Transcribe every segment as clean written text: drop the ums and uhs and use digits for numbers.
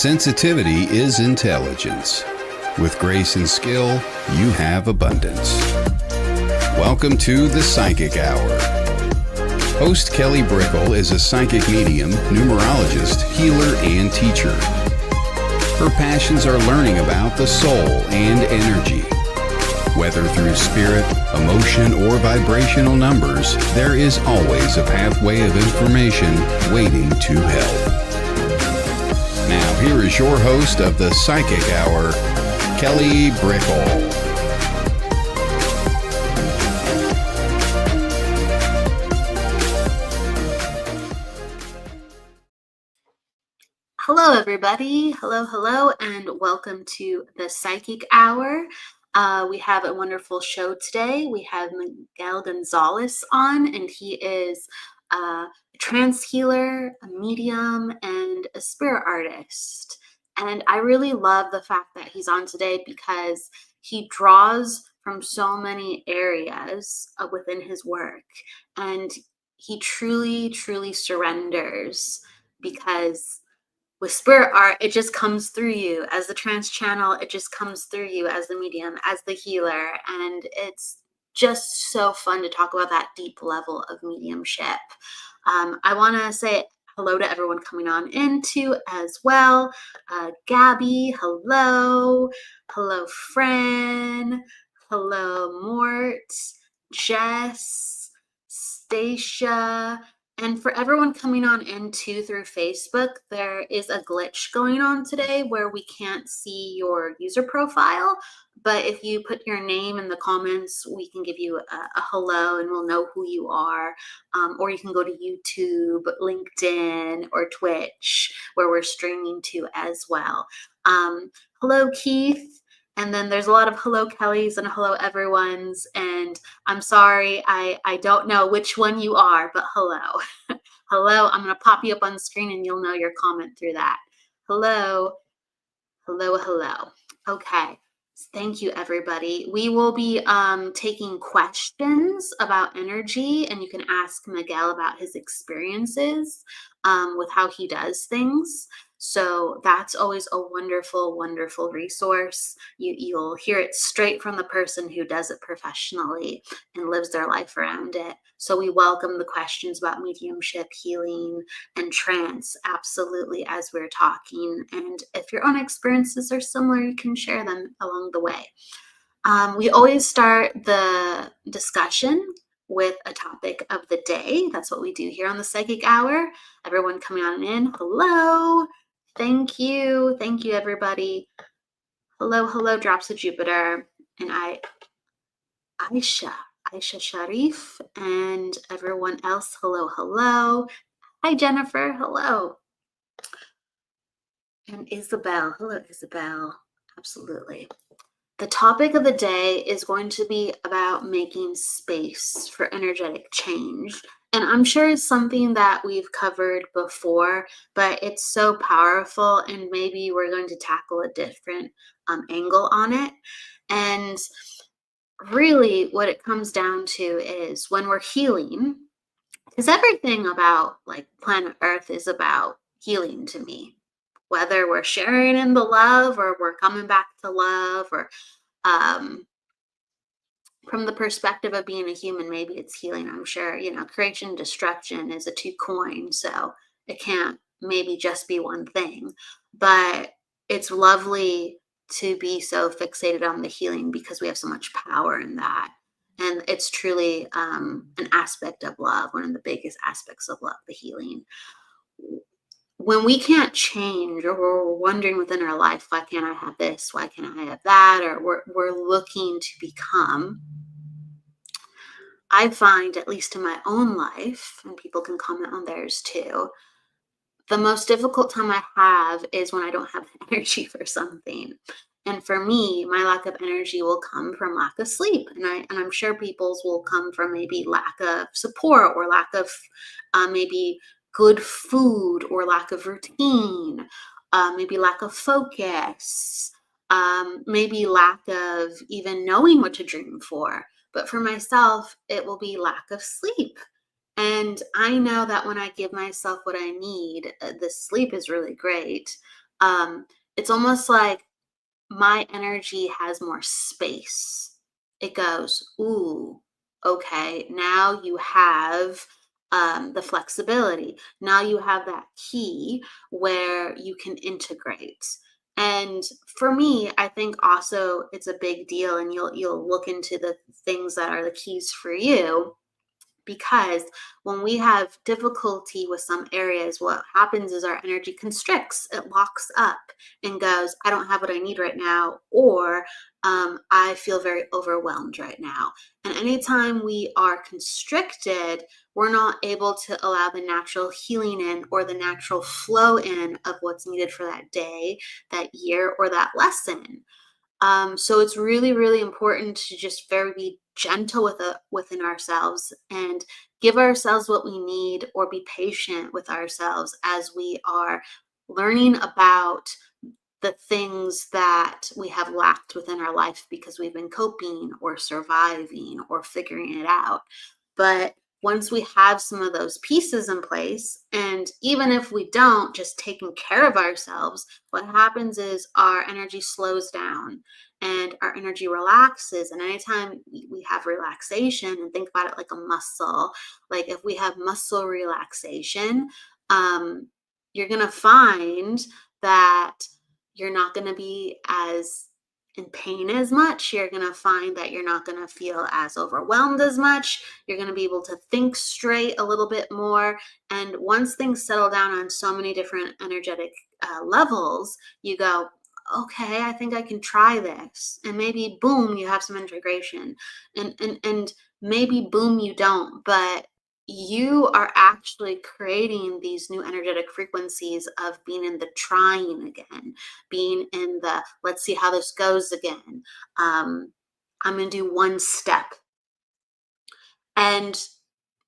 Sensitivity is intelligence. With grace and skill, you have abundance. Welcome to the Psychic Hour. Host Kelly Brickle is a psychic medium, numerologist, healer, and teacher. Her passions are learning about the soul and energy. Whether through spirit, emotion, or vibrational numbers, there is always a pathway of information waiting to help. Now, here is your host of the Psychic Hour, Kelly Brickle. Hello, everybody. Hello, and welcome to the Psychic Hour. We have a wonderful show today. We have Miguel Gonzalez on, and he is a trance healer, a medium, and a spirit artist. And I really love the fact that he's on today because he draws from so many areas within his work. And he truly surrenders because with spirit art, it just comes through you as the trance channel. It just comes through you as the medium, as the healer. And it's just so fun to talk about that deep level of mediumship. I want to say hello to everyone coming on into as well. Gabby, hello. Hello, Fran. Hello, Mort. Jess. Stacia. And for everyone coming on into through Facebook, there is a glitch going on today where we can't see your user profile. But if you put your name in the comments, we can give you a hello and we'll know who you are. Or you can go to YouTube, LinkedIn, or Twitch, where we're streaming to as well. Hello, Keith. And then there's a lot of hello Kellys and hello everyone's. And I'm sorry, I don't know which one you are, but hello. Hello, I'm going to pop you up on the screen and you'll know your comment through that. Hello. Okay. Thank you, everybody. We will be taking questions about energy, and you can ask Miguel about his experiences with how he does things. So that's always a wonderful resource. You'll hear it straight from the person who does it professionally and lives their life around it. So we welcome the questions about mediumship, healing, and trance, absolutely, as we're talking. And if your own experiences are similar, you can share them along the way. We always start the discussion with a topic of the day. That's what we do here on the Psychic Hour. Everyone coming on in, hello. Thank you, everybody. Hello, Drops of Jupiter, and Aisha Sharif, and everyone else, hello. Hi, Jennifer, hello. And Isabel, hello, Isabel, absolutely. The topic of the day is going to be about making space for energetic change. And I'm sure it's something that we've covered before, but it's so powerful, and maybe we're going to tackle a different angle on it. And really what it comes down to is when we're healing, because everything about like planet Earth is about healing to me, whether we're sharing in the love or we're coming back to love, or from the perspective of being a human, maybe it's healing. I'm sure, creation and destruction is a two coin, so it can't maybe just be one thing. But it's lovely to be so fixated on the healing because we have so much power in that. And it's truly an aspect of love, one of the biggest aspects of love, the healing. When we can't change, or we're wondering within our life, why can't I have this? Why can't I have that? Or we're looking to become, I find, at least in my own life, and people can comment on theirs too, the most difficult time I have is when I don't have energy for something. And for me, my lack of energy will come from lack of sleep. And I'm sure people's will come from maybe lack of support, or lack of maybe good food, or lack of routine, maybe lack of focus, maybe lack of even knowing what to dream for. But for myself, it will be lack of sleep. And I know that when I give myself what I need, the sleep is really great. It's almost like my energy has more space. It goes, ooh, okay, now you have the flexibility. Now you have that key where you can integrate. And for me, I think also it's a big deal, and you'll look into the things that are the keys for you, because when we have difficulty with some areas, what happens is our energy constricts, it locks up and goes, I don't have what I need right now, or I feel very overwhelmed right now. And anytime we are constricted, we're not able to allow the natural healing in, or the natural flow in of what's needed for that day, that year, or that lesson. So it's really, really important to just very be gentle within ourselves, and give ourselves what we need, or be patient with ourselves as we are learning about the things that we have lacked within our life because we've been coping or surviving or figuring it out. But once we have some of those pieces in place, and even if we don't, just taking care of ourselves, what happens is our energy slows down and our energy relaxes. And anytime we have relaxation, and think about it like a muscle, like if we have muscle relaxation, you're going to find that you're not going to be as in pain as much. You're going to find that you're not going to feel as overwhelmed as much. You're going to be able to think straight a little bit more. And once things settle down on so many different energetic levels, you go, okay, I think I can try this. And maybe boom, you have some integration. And maybe boom, you don't. But you are actually creating these new energetic frequencies of being in the trying again, being in the let's see how this goes again. I'm going to do one step. And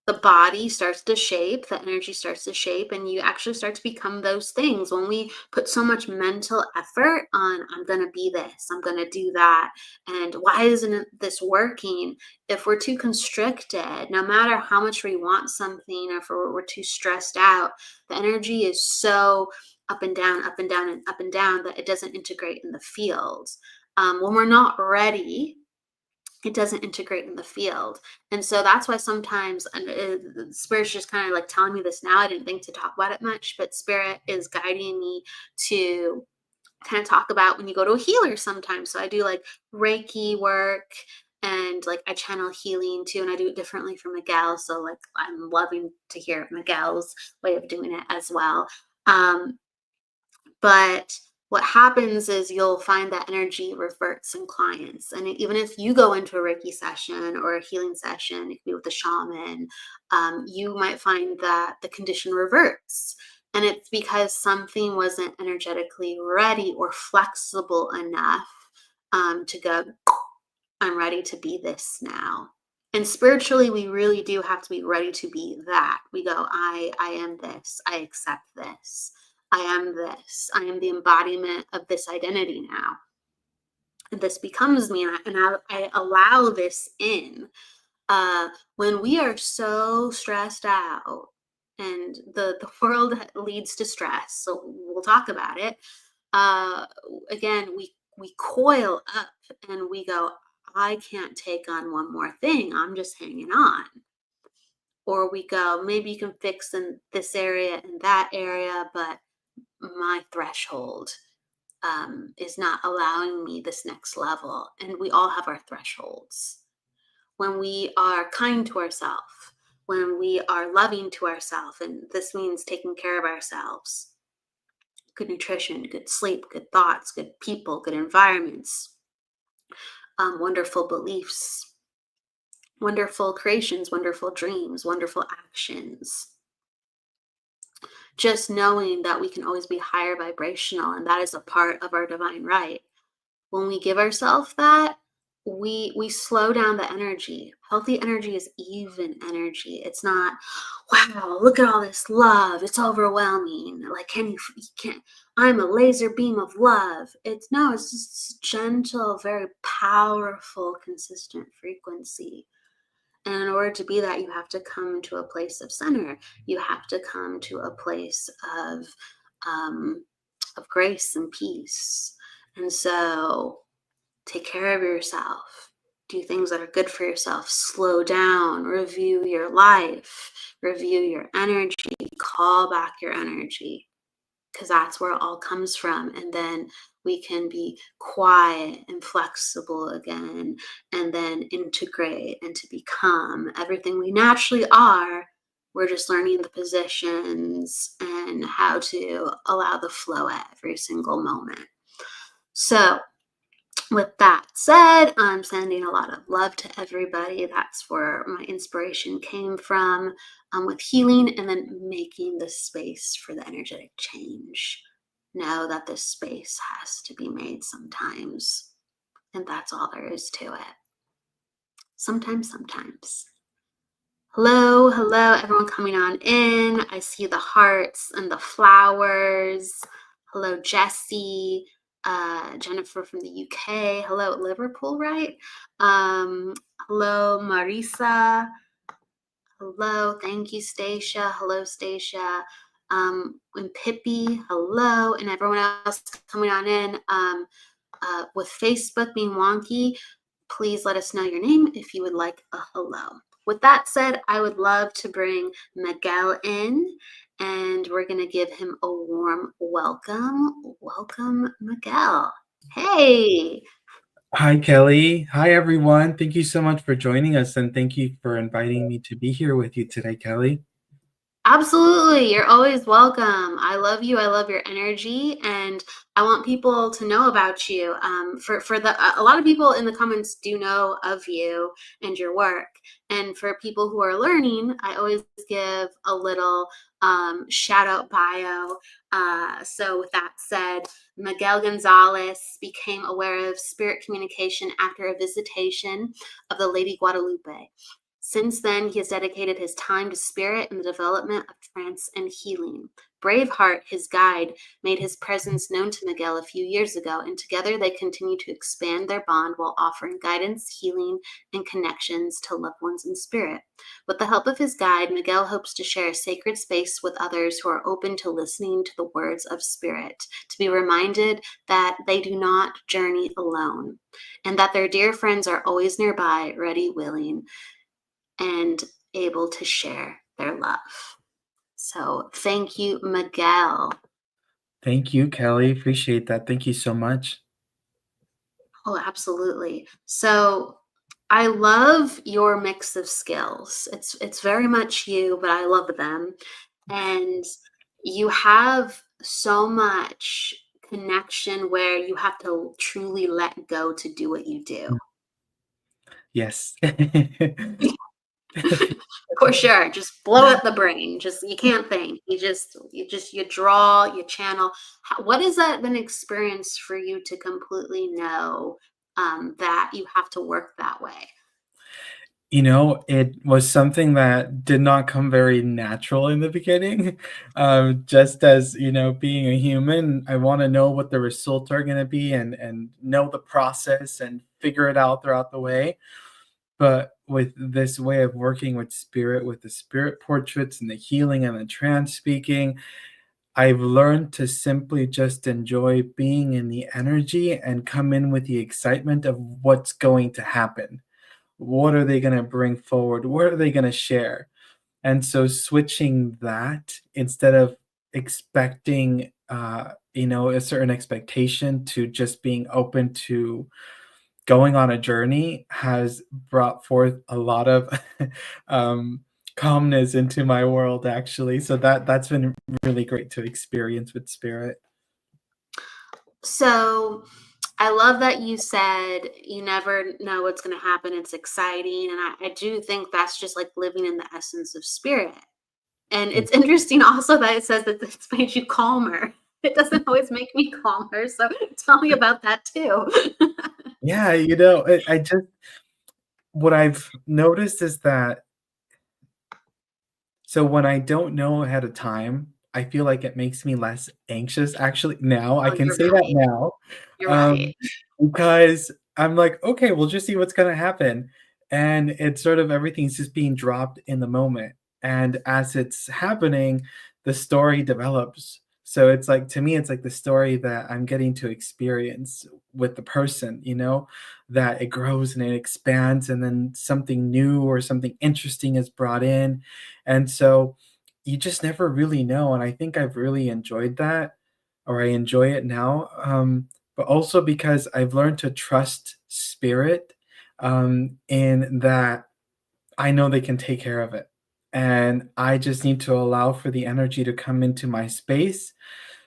the body starts to shape, the energy starts to shape, and you actually start to become those things. When we put so much mental effort on, I'm going to be this, I'm going to do that, and why isn't this working? If we're too constricted, no matter how much we want something, or if we're too stressed out, the energy is so up and down, up and down, and up and down that it doesn't integrate in the field. When we're not ready, it doesn't integrate in the field. And so that's why sometimes, and Spirit's just kind of like telling me this now. I didn't think to talk about it much, but Spirit is guiding me to kind of talk about when you go to a healer sometimes. So I do like Reiki work, and like I channel healing too, and I do it differently from Miguel. So like I'm loving to hear Miguel's way of doing it as well. But what happens is you'll find that energy reverts in clients. And even if you go into a Reiki session or a healing session, it could be with a shaman, you might find that the condition reverts. And it's because something wasn't energetically ready or flexible enough to go, I'm ready to be this now. And spiritually, we really do have to be ready to be that. We go, I am this. I accept this. I am this. I am the embodiment of this identity now. And this becomes me, and I allow this in. When we are so stressed out, and the world leads to stress, so we'll talk about it. Again, we coil up and we go, I can't take on one more thing. I'm just hanging on. Or we go, maybe you can fix in this area and that area, but my threshold is not allowing me this next level. And we all have our thresholds. When we are kind to ourselves, when we are loving to ourselves, and this means taking care of ourselves, good nutrition, good sleep, good thoughts, good people, good environments, wonderful beliefs, wonderful creations, wonderful dreams, wonderful actions. Just knowing that we can always be higher vibrational, and that is a part of our divine right. When we give ourselves that, we slow down the energy. Healthy energy is even energy. It's not, wow, look at all this love. It's overwhelming. Like, you can't, I'm a laser beam of love. It's just gentle, very powerful, consistent frequency. And in order to be that, you have to come to a place of center. You have to come to a place of of grace and peace. And so take care of yourself. Do things that are good for yourself. Slow down. Review your life. Review your energy. Call back your energy, because that's where it all comes from. And then we can be quiet and flexible again, and then integrate and to become everything we naturally are. We're just learning the positions and how to allow the flow at every single moment. So with that said, I'm sending a lot of love to everybody. That's where my inspiration came from, with healing and then making the space for the energetic change. Know that this space has to be made sometimes, and that's all there is to it. Sometimes. Hello, everyone coming on in. I see the hearts and the flowers. Hello, Jessie. Jennifer from the UK. Hello, Liverpool, right? Hello, Marisa. Hello, thank you, Stacia. Hello, Stacia. And Pippi, hello, and everyone else coming on in. With Facebook being wonky, please let us know your name if you would like a hello. With that said, I would love to bring Miguel in, and we're going to give him a warm welcome. Welcome, Miguel. Hey. Hi, Kelly. Hi, everyone. Thank you so much for joining us, and thank you for inviting me to be here with you today, Kelly. Absolutely. You're always welcome. I love you. I love your energy, and I want people to know about you. A lot of people in the comments do know of you and your work. And for people who are learning, I always give a little shout out bio. So with that said, Miguel Gonzalez became aware of spirit communication after a visitation of the Lady Guadalupe. Since then, he has dedicated his time to spirit and the development of trance and healing. Braveheart, his guide, made his presence known to Miguel a few years ago, and together they continue to expand their bond while offering guidance, healing, and connections to loved ones in spirit. With the help of his guide, Miguel hopes to share a sacred space with others who are open to listening to the words of spirit, to be reminded that they do not journey alone, and that their dear friends are always nearby, ready, willing, and able to share their love. So thank you, Miguel. Thank you, Kelly. Appreciate that. Thank you so much. Oh, absolutely. So I love your mix of skills. It's very much you, but I love them. And you have so much connection where you have to truly let go to do what you do. Yes. For sure. Just blow up the brain. Just, you can't think. You draw, you channel. What has that been experience for you to completely know that you have to work that way? It was something that did not come very natural in the beginning. Just as, being a human, I want to know what the results are going to be and know the process and figure it out throughout the way. But with this way of working with spirit, with the spirit portraits and the healing and the trance speaking, I've learned to simply just enjoy being in the energy and come in with the excitement of what's going to happen. What are they going to bring forward? What are they going to share? And so switching that instead of expecting, a certain expectation to just being open to going on a journey has brought forth a lot of calmness into my world, actually. So that's been really great to experience with spirit. So I love that you said you never know what's going to happen. It's exciting. And I do think that's just like living in the essence of spirit. And it's interesting also that it says that it's made you calmer. It doesn't always make me calmer. So tell me about that too. Yeah, I just, what I've noticed is that, so when I don't know ahead of time, I feel like it makes me less anxious. Actually, now I Oh, can you're say that right. now, You're right. because I'm like, okay, we'll just see what's gonna happen, and it's sort of everything's just being dropped in the moment, and as it's happening, the story develops. So it's like, to me, it's like the story that I'm getting to experience with the person, that it grows and it expands, and then something new or something interesting is brought in. And so you just never really know. And I think I've really enjoyed that, or I enjoy it now. But also because I've learned to trust spirit, in that I know they can take care of it. And I just need to allow for the energy to come into my space,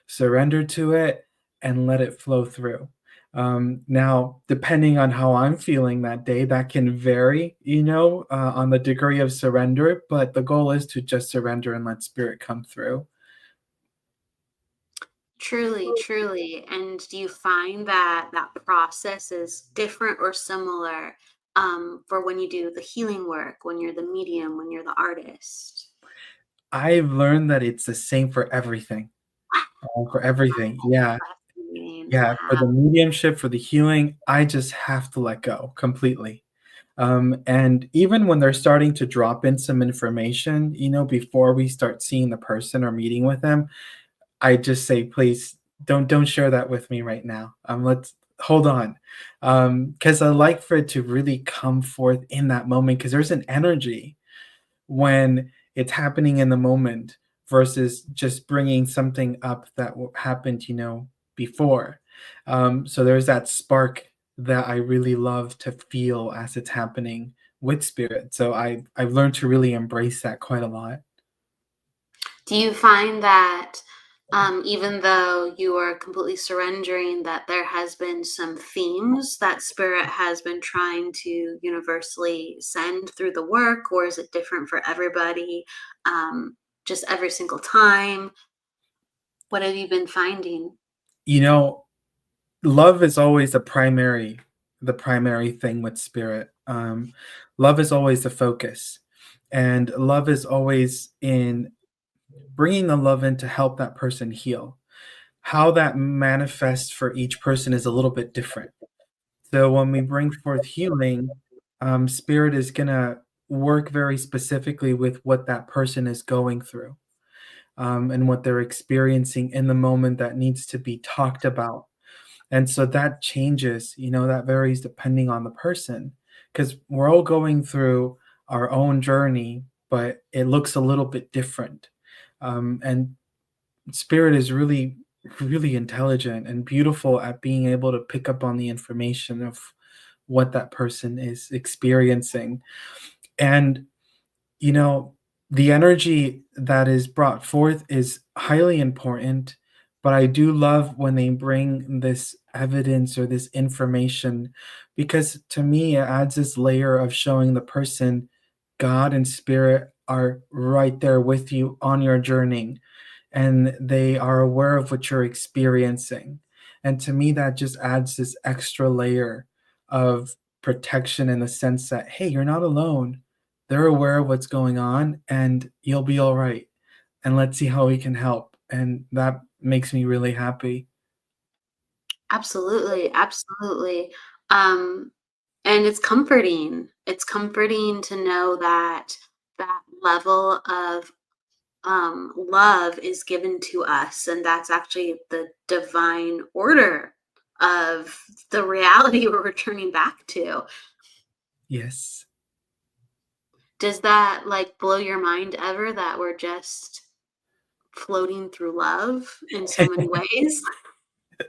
surrender to it, and let it flow through. Now, depending on how I'm feeling that day, that can vary, on the degree of surrender, but the goal is to just surrender and let spirit come through. Truly, truly. And do you find that that process is different or similar for when you do the healing work, when you're the medium, when you're the artist? I've learned that it's the same for everything. For everything. Yeah. Fascinating. Yeah. For Wow. the mediumship, for the healing, I just have to let go completely. And even when they're starting to drop in some information, before we start seeing the person or meeting with them, I just say, please don't share that with me right now. Let's hold on. Because I like for it to really come forth in that moment, because there's an energy when it's happening in the moment versus just bringing something up that happened, before. So there's that spark that I really love to feel as it's happening with spirit. So I've learned to really embrace that quite a lot. Do you find that even though you are completely surrendering, that there has been some themes that spirit has been trying to universally send through the work, or is it different for everybody? Just every single time? What have you been finding? You know, love is always the primary thing with spirit. Love is always the focus, and love is always in bringing the love in to help that person heal. How that manifests for each person is a little bit different. So when we bring forth healing, spirit is gonna work very specifically with what that person is going through, and what they're experiencing in the moment that needs to be talked about. And so that changes, that varies depending on the person, because we're all going through our own journey, but it looks a little bit different. And spirit is really, really intelligent and beautiful at being able to pick up on the information of what that person is experiencing. And you know, the energy that is brought forth is highly important, but I do love when they bring this evidence or this information, because to me, it adds this layer of showing the person God and spirit are right there with you on your journey, and they are aware of what you're experiencing. And to me, that just adds this extra layer of protection, in the sense that, hey, you're not alone. They're aware of what's going on, and you'll be all right. And let's see how we can help. And that makes me really happy. Absolutely, absolutely. Um, and it's comforting. It's comforting to know that that level of love is given to us, and that's actually the divine order of the reality we're returning back to. Yes. Does that like blow your mind ever that we're just floating through love in so many ways?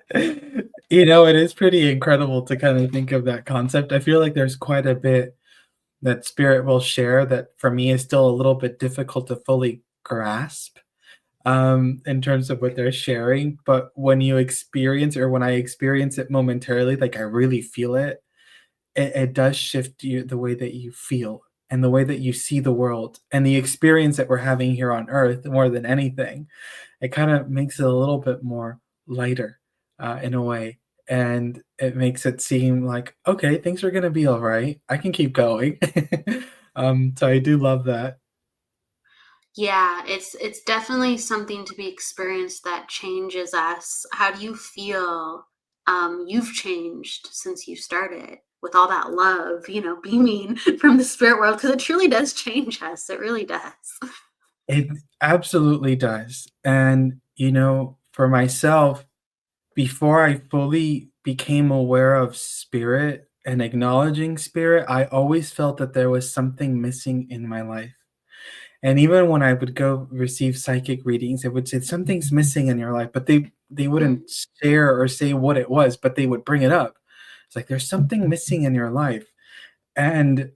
It is pretty incredible to kind of think of that concept. I feel like there's quite a bit that spirit will share that for me is still a little bit difficult to fully grasp, in terms of what they're sharing. But when you experience, or when I experience it momentarily, like I really feel it, it does shift you, the way that you feel and the way that you see the world and the experience that we're having here on earth. More than anything, it kind of makes it a little bit more lighter, in a way. And it makes it seem like, okay, things are going to be all right. I can keep going. So I do love that. Yeah, it's definitely something to be experienced that changes us. How do you feel you've changed since you started with all that love, beaming from the spirit world? Because it truly does change us. It really does. It absolutely does. And, for myself, before I fully became aware of spirit and acknowledging spirit, I always felt that there was something missing in my life. And even when I would go receive psychic readings, they would say something's missing in your life, but they Mm. wouldn't share or say what it was, but they would bring it up. It's like there's something missing in your life. And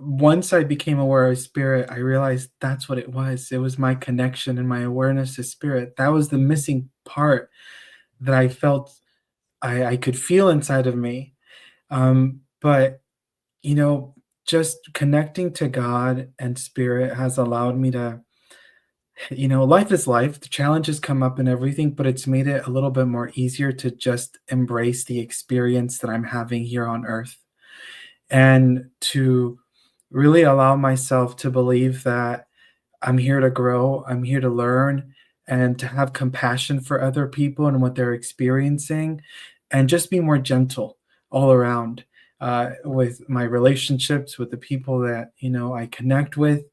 once I became aware of spirit, I realized that's what it was. It was my connection and my awareness to spirit. That was the missing part that I felt I could feel inside of me. But you know, just connecting to God and spirit has allowed me to, life is life. The challenges come up and everything, but it's made it a little bit more easier to just embrace the experience that I'm having here on earth and to really allow myself to believe that I'm here to grow, I'm here to learn, and to have compassion for other people and what they're experiencing, and just be more gentle all around with my relationships, with the people that I connect with.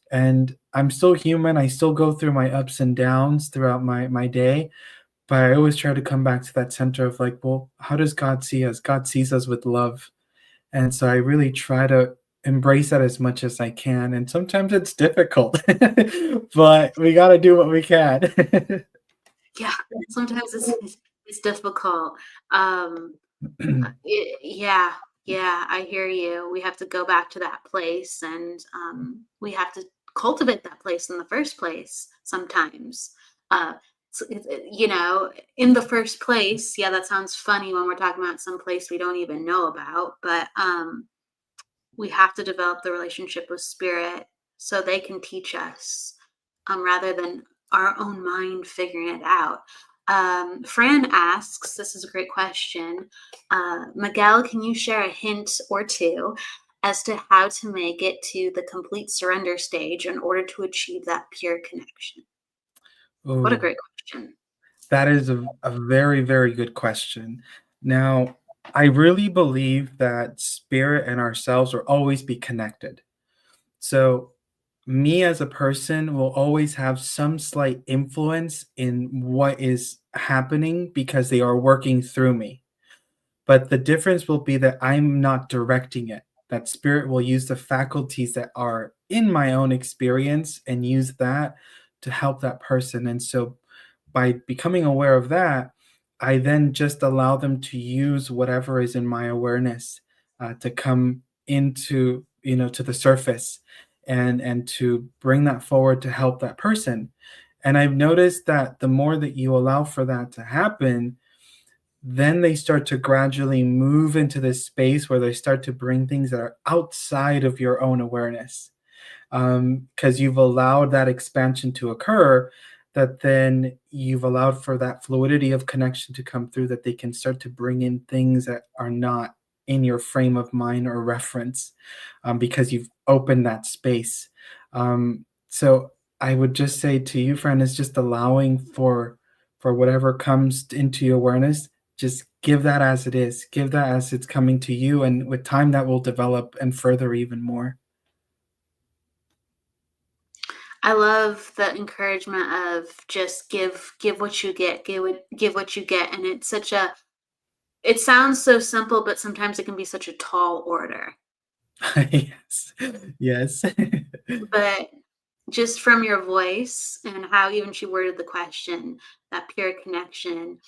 And I'm still human. I still go through my ups and downs throughout my day, but I always try to come back to that center of like, well, how does God see us? God sees us with love, and so I really try to embrace that as much as I can, and sometimes it's difficult, but we gotta do what we can. Yeah, sometimes it's difficult. Yeah, yeah, I hear you. We have to go back to that place, and we have to cultivate that place in the first place sometimes. In the first place, yeah, that sounds funny when we're talking about some place we don't even know about, but we have to develop the relationship with spirit so they can teach us, rather than our own mind figuring it out. Fran asks, this is a great question. Miguel, can you share a hint or two as to how to make it to the complete surrender stage in order to achieve that pure connection? What a Oh, great question. that is a very, very good question. Now, I really believe that spirit and ourselves will always be connected. So, me as a person will always have some slight influence in what is happening because they are working through me. But the difference will be that I'm not directing it. That spirit will use the faculties that are in my own experience and use that to help that person. And so by becoming aware of that, I then just allow them to use whatever is in my awareness to come into, to the surface and to bring that forward to help that person. And I've noticed that the more that you allow for that to happen, then they start to gradually move into this space where they start to bring things that are outside of your own awareness, because you've allowed that expansion to occur, that then you've allowed for that fluidity of connection to come through, that they can start to bring in things that are not in your frame of mind or reference, because you've opened that space. So I would just say to you, friend, is just allowing for whatever comes into your awareness. Just give that as it is, give that as it's coming to you, and with time that will develop and further even more. I love the encouragement of just give what you get, give what you get. And it sounds so simple, but sometimes it can be such a tall order. Yes. Yes. But just from your voice and how even she worded the question, that pure connection,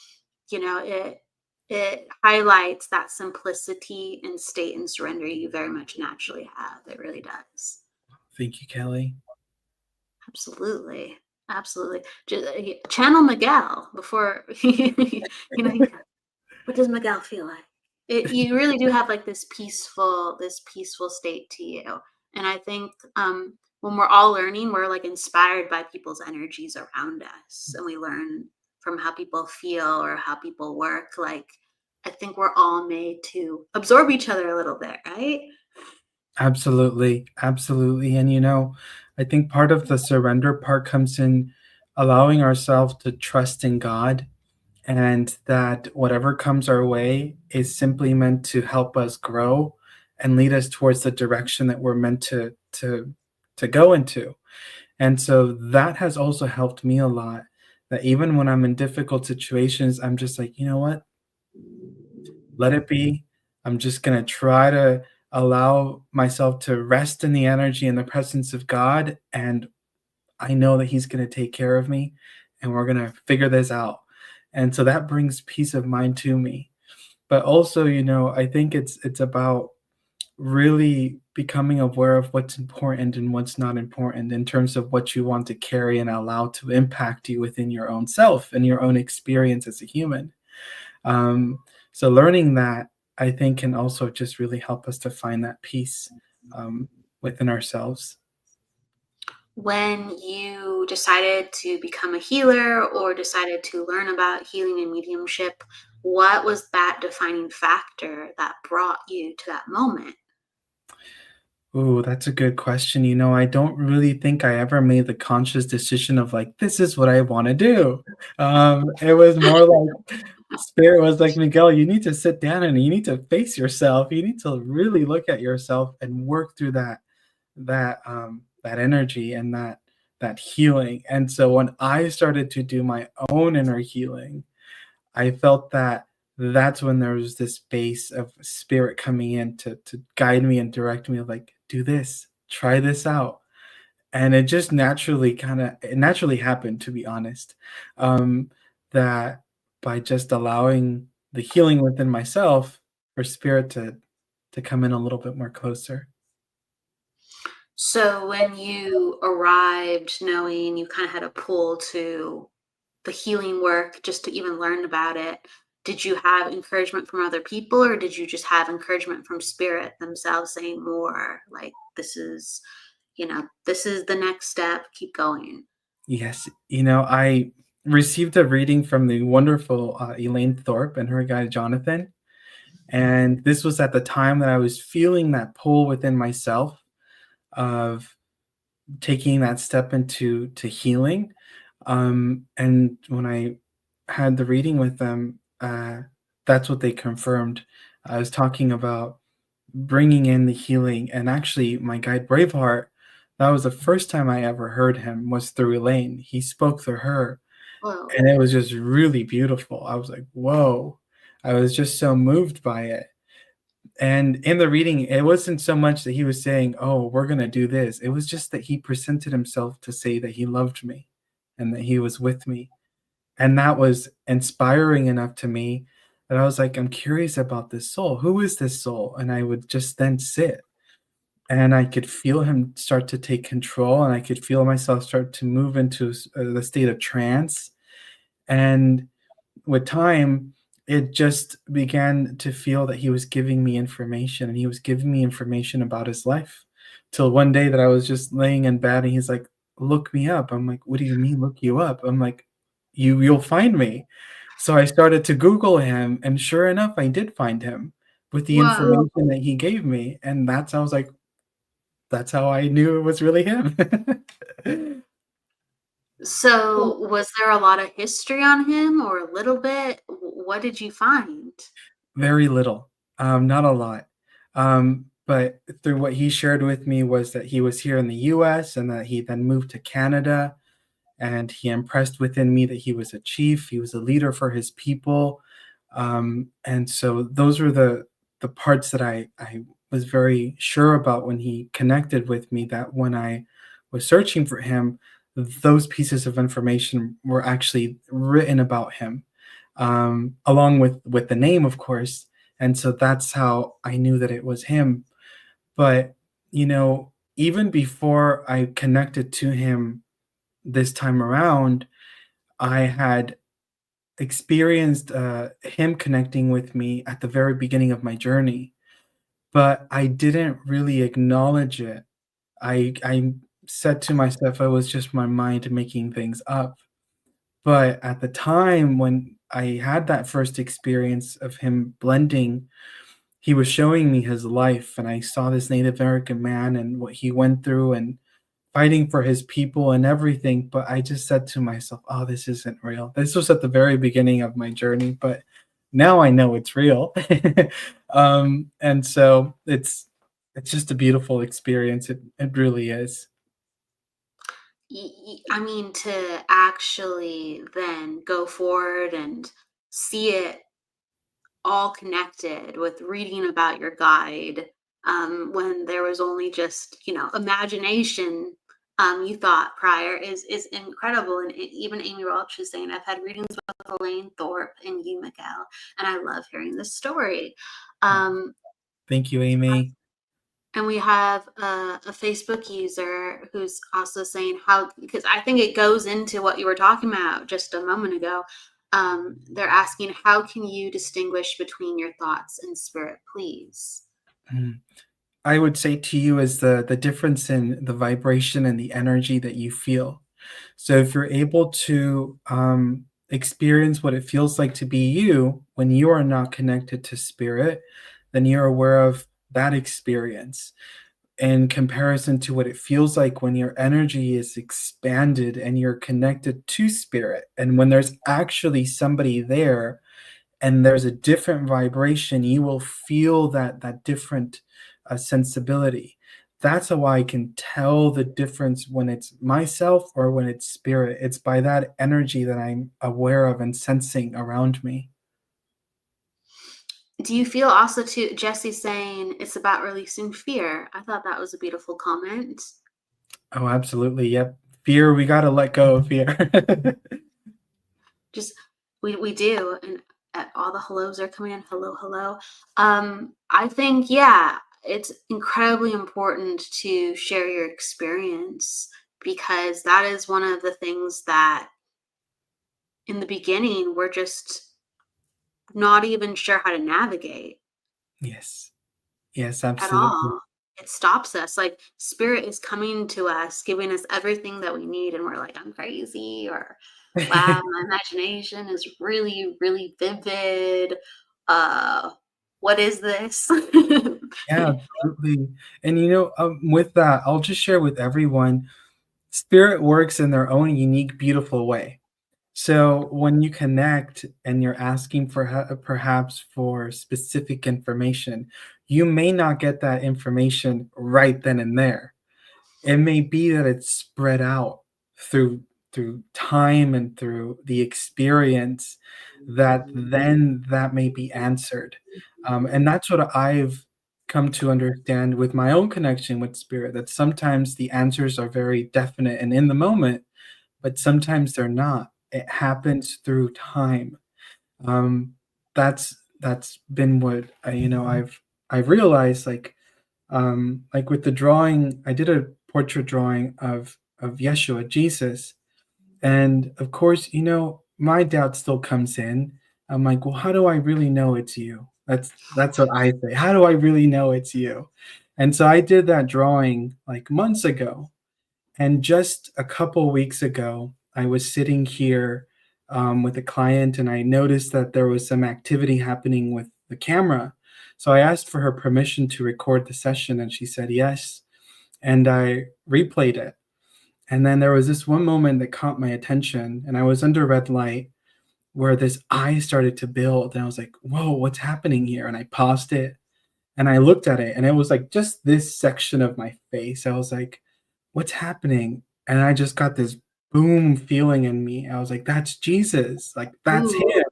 it highlights that simplicity and state and surrender you very much naturally have. It really does. Thank you, Kelly. Absolutely. Absolutely. Channel Miguel before, what does Miguel feel like? You really do have like this peaceful state to you. And I think when we're all learning, we're like inspired by people's energies around us, and we learn from how people feel or how people work. Like, I think we're all made to absorb each other a little bit, right? Absolutely. Absolutely. And I think part of the surrender part comes in allowing ourselves to trust in God, and that whatever comes our way is simply meant to help us grow and lead us towards the direction that we're meant to go into. And so that has also helped me a lot, that even when I'm in difficult situations, I'm just like, you know what? Let it be. I'm just going to try to allow myself to rest in the energy and the presence of God. And I know that He's going to take care of me and we're going to figure this out. And so that brings peace of mind to me. But also, I think it's about really becoming aware of what's important and what's not important in terms of what you want to carry and allow to impact you within your own self and your own experience as a human. Um, so learning that, I think, can also just really help us to find that peace um, within ourselves. When you decided to become a healer or decided to learn about healing and mediumship, what was that defining factor that brought you to that moment? Ooh, that's a good question. I don't really think I ever made the conscious decision of like, this is what I want to do. It was more like Spirit was like, Miguel, you need to sit down and you need to face yourself. You need to really look at yourself and work through that energy and that healing. And so when I started to do my own inner healing, I felt that that's when there was this base of Spirit coming in to guide me and direct me of like, do this, try this out. And it just naturally happened, to be honest. That by just allowing the healing within myself for Spirit to come in a little bit more closer. So when you arrived knowing you kind of had a pull to the healing work just to even learn about it, did you have encouragement from other people or did you just have encouragement from Spirit themselves saying more like this is the next step, keep going? Yes, I received a reading from the wonderful Elaine Thorpe and her guy Jonathan. And this was at the time that I was feeling that pull within myself of taking that step into healing. And when I had the reading with them, that's what they confirmed. I was talking about bringing in the healing, and actually, my guide Braveheart. That was the first time I ever heard him was through Elaine. He spoke through her, Whoa. and it was just really beautiful. I was like, "Whoa!" I was just so moved by it. And in the reading, it wasn't so much that he was saying, "Oh, we're gonna do this." It was just that he presented himself to say that he loved me and that he was with me. And that was inspiring enough to me that I was like, "I'm curious about this soul. Who is this soul?" And I would just then sit and I could feel him start to take control and I could feel myself start to move into the state of trance. And with time, it just began to feel that he was giving me information and he was giving me information about his life. Till one day that I was just laying in bed and he's like, "Look me up." I'm like, "What do you mean look you up?" I'm like, You'll find me." So I started to Google him and sure enough, I did find him with the Whoa. information that he gave me. And I was like, that's how I knew it was really him. So was there a lot of history on him or a little bit? What did you find? Very little, not a lot. But through what he shared with me was that he was here in the US and that he then moved to Canada, and he impressed within me that he was a chief, he was a leader for his people. And so those were the parts that I was very sure about when he connected with me, that when I was searching for him, those pieces of information were actually written about him, along with the name, of course. And so that's how I knew that it was him. But, even before I connected to him this time around, I had experienced him connecting with me at the very beginning of my journey, but I didn't really acknowledge it. I said to myself, it was just my mind making things up. But at the time when I had that first experience of him blending, he was showing me his life, and I saw this Native American man and what he went through and fighting for his people and everything. But I just said to myself, "Oh, this isn't real." This was at the very beginning of my journey, but now I know it's real. And so it's just a beautiful experience. It really is. I mean, to actually then go forward and see it all connected with reading about your guide, when there was only just, imagination, you thought prior is incredible. And even Amy Welch is saying, I've had readings with Elaine Thorpe and you, Miguel, and I love hearing this story. Um, Thank you, Amy. and we have a Facebook user who's also saying how, because I think it goes into what you were talking about just a moment ago. They're asking, how can you distinguish between your thoughts and spirit, please? I would say to you is the difference in the vibration and the energy that you feel. So if you're able to experience what it feels like to be you when you are not connected to spirit, then you're aware of that experience in comparison to what it feels like when your energy is expanded and you're connected to spirit. And when there's actually somebody there and there's a different vibration, you will feel that different sensibility. That's how I can tell the difference when it's myself or when it's spirit. It's by that energy that I'm aware of and sensing around me. Do you feel also too, Jesse saying it's about releasing fear? I thought that was a beautiful comment. Oh, absolutely. Yep. Fear, we got to let go of fear. Just we do, and all the hellos are coming in. Hello, hello. I think, yeah, it's incredibly important to share your experience, because that is one of the things that in the beginning we're just not even sure how to navigate Yes. Yes, at absolutely. all. It stops us. Like, spirit is coming to us, giving us everything that we need, and we're like, I'm crazy, or wow, my imagination is really, really vivid. Uh, what is this? Yeah, absolutely. And with that, I'll just share with everyone, spirit works in their own unique, beautiful way. So when you connect and you're asking for perhaps for specific information, you may not get that information right then and there. It may be that it's spread out through time and through the experience that then that may be answered. And that's what I've come to understand with my own connection with spirit, that sometimes the answers are very definite and in the moment, but sometimes they're not. It happens through time. Um, that's been what I've realized. Like with the drawing, I did a portrait drawing of Yeshua, Jesus, and of course, my doubt still comes in. I'm like, well, how do I really know it's you? That's what I say. How do I really know it's you? And so I did that drawing like months ago, and just a couple weeks ago, I was sitting here with a client, and I noticed that there was some activity happening with the camera. So I asked for her permission to record the session, and she said yes. And I replayed it. And then there was this one moment that caught my attention, and I was under red light where this eye started to build. And I was like, whoa, what's happening here? And I paused it and I looked at it, and it was like just this section of my face. I was like, what's happening? And I just got this boom feeling in me. I was like, that's Jesus. Like, that's Ooh, him.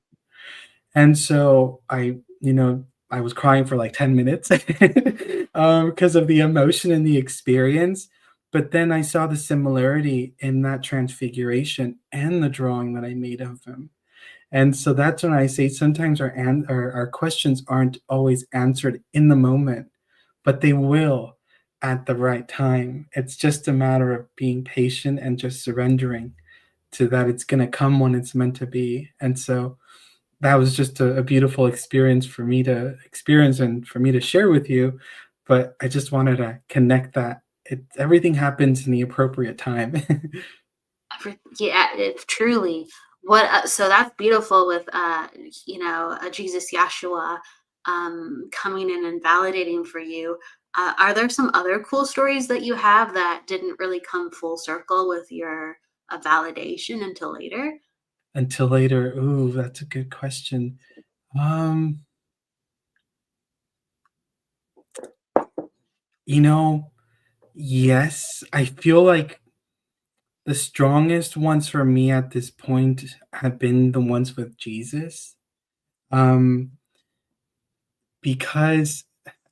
And so I was crying for like 10 minutes because of the emotion and the experience. But then I saw the similarity in that transfiguration and the drawing that I made of him. And so that's when I say sometimes our questions aren't always answered in the moment, but they will at the right time. It's just a matter of being patient and just surrendering to that it's going to come when it's meant to be. And so that was just a beautiful experience for me to experience and for me to share with you. But I just wanted to connect that everything happens in the appropriate time. yeah, truly. What? So that's beautiful with Jesus, Yeshua, coming in and validating for you. Are there some other cool stories that you have that didn't really come full circle with your validation until later? Until later. Ooh, that's a good question. Um, you know, yes, I feel like the strongest ones for me at this point have been the ones with Jesus. Um, because